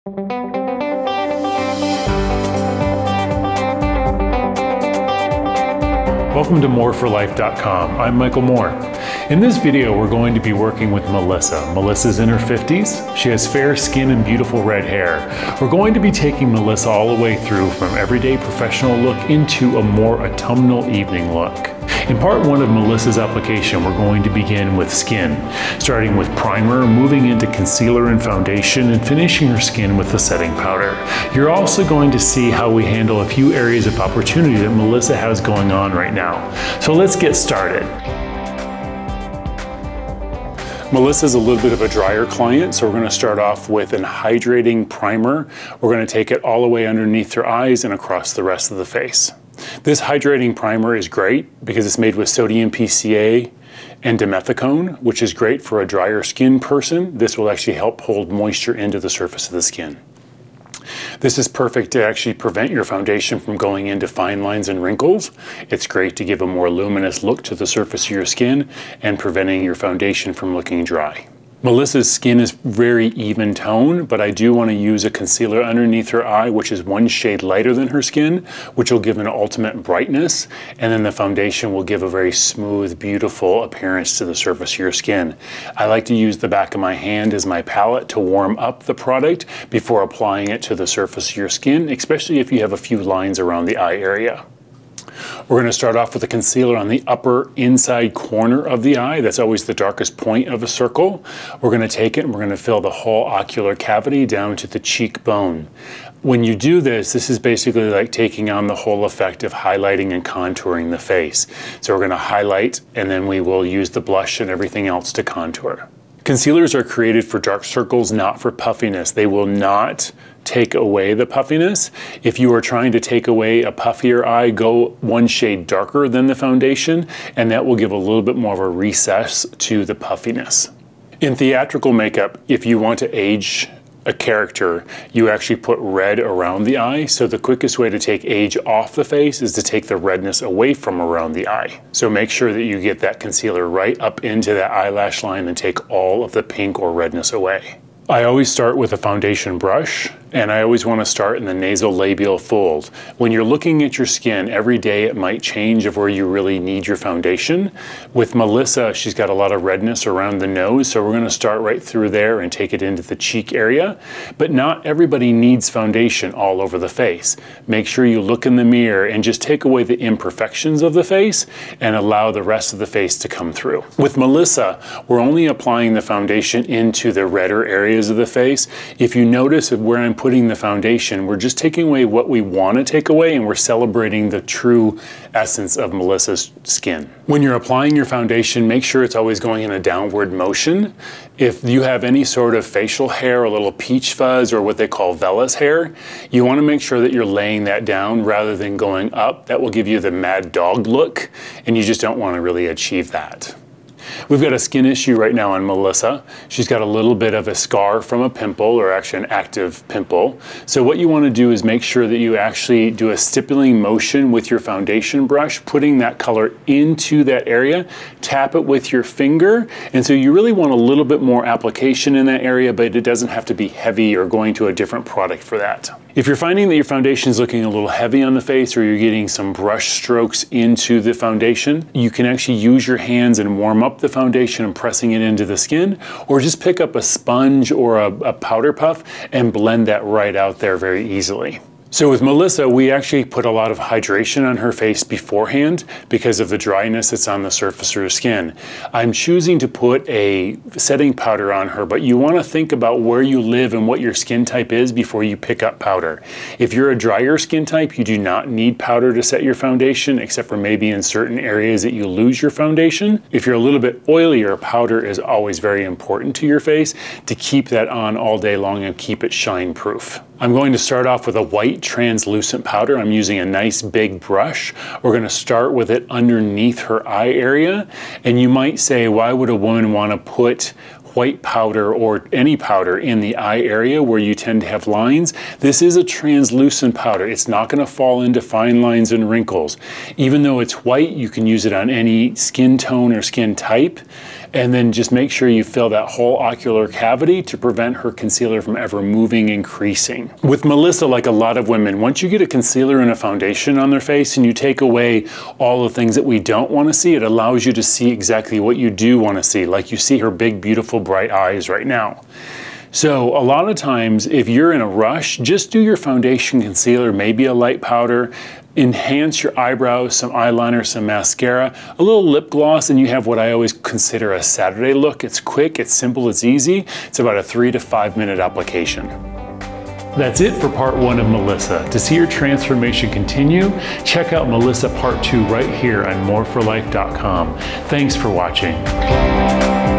Welcome to moreforlife.com. I'm Michael Moore. In this video, we're going to be working with Melissa. Melissa's in her 50s. She has fair skin and beautiful red hair. We're going to be taking Melissa all the way through from everyday professional look into a more autumnal evening look. In part one of Melissa's application, we're going to begin with skin, starting with primer, moving into concealer and foundation, and finishing her skin with the setting powder. You're also going to see how we handle a few areas of opportunity that Melissa has going on right now. So let's get started. Melissa's a little bit of a drier client, so we're going to start off with an hydrating primer. We're going to take it all the way underneath her eyes and across the rest of the face. This hydrating primer is great because it's made with sodium PCA and dimethicone, which is great for a drier skin person. This will actually help hold moisture into the surface of the skin. This is perfect to actually prevent your foundation from going into fine lines and wrinkles. It's great to give a more luminous look to the surface of your skin and preventing your foundation from looking dry. Melissa's skin is very even tone, but I do want to use a concealer underneath her eye, which is one shade lighter than her skin, which will give an ultimate brightness, and then the foundation will give a very smooth, beautiful appearance to the surface of your skin. I like to use the back of my hand as my palette to warm up the product before applying it to the surface of your skin, especially if you have a few lines around the eye area. We're going to start off with a concealer on the upper inside corner of the eye. That's always the darkest point of a circle. We're going to take it and we're going to fill the whole ocular cavity down to the cheekbone. When you do this, this is basically like taking on the whole effect of highlighting and contouring the face. So we're going to highlight and then we will use the blush and everything else to contour. Concealers are created for dark circles, not for puffiness. They will not take away the puffiness. If you are trying to take away a puffier eye, go one shade darker than the foundation, and that will give a little bit more of a recess to the puffiness. In theatrical makeup, if you want to age a character, you actually put red around the eye. So the quickest way to take age off the face is to take the redness away from around the eye. So make sure that you get that concealer right up into that eyelash line and take all of the pink or redness away. I always start with a foundation brush, and I always want to start in the nasolabial fold. When you're looking at your skin, every day it might change of where you really need your foundation. With Melissa, she's got a lot of redness around the nose, so we're going to start right through there and take it into the cheek area. But not everybody needs foundation all over the face. Make sure you look in the mirror and just take away the imperfections of the face and allow the rest of the face to come through. With Melissa, we're only applying the foundation into the redder areas of the face. If you notice where I'm putting the foundation, we're just taking away what we want to take away, and we're celebrating the true essence of Melissa's skin. When you're applying your foundation, make sure it's always going in a downward motion. If you have any sort of facial hair, a little peach fuzz, or what they call vellus hair, you want to make sure that you're laying that down rather than going up. That will give you the mad dog look, and you just don't want to really achieve that. We've got a skin issue right now on Melissa. She's got a little bit of a scar from a pimple, or actually an active pimple. So what you want to do is make sure that you actually do a stippling motion with your foundation brush, putting that color into that area, tap it with your finger, and so you really want a little bit more application in that area, but it doesn't have to be heavy or going to a different product for that. If you're finding that your foundation is looking a little heavy on the face, or you're getting some brush strokes into the foundation, you can actually use your hands and warm up the foundation and pressing it into the skin, or just pick up a sponge or a powder puff and blend that right out there very easily. So with Melissa, we actually put a lot of hydration on her face beforehand because of the dryness that's on the surface of her skin. I'm choosing to put a setting powder on her, but you want to think about where you live and what your skin type is before you pick up powder. If you're a drier skin type, you do not need powder to set your foundation, except for maybe in certain areas that you lose your foundation. If you're a little bit oilier, powder is always very important to your face to keep that on all day long and keep it shine proof. I'm going to start off with a white translucent powder. I'm using a nice big brush. We're going to start with it underneath her eye area. And you might say, why would a woman want to put white powder or any powder in the eye area where you tend to have lines? This is a translucent powder. It's not going to fall into fine lines and wrinkles. Even though it's white, you can use it on any skin tone or skin type. and then just make sure you fill that whole ocular cavity to prevent her concealer from ever moving and creasing. With Melissa, like a lot of women, once you get a concealer and a foundation on their face and you take away all the things that we don't want to see, it allows you to see exactly what you do want to see, like you see her big, beautiful, bright eyes right now. So a lot of times, if you're in a rush, just do your foundation, concealer, maybe a light powder, enhance your eyebrows, some eyeliner, some mascara, a little lip gloss, and you have what I always consider a Saturday look. It's quick, it's simple, it's easy. It's about a 3 to 5 minute application. That's it for part 1 of Melissa. To see her transformation continue, check out Melissa part 2 right here on moreforlife.com. Thanks for watching.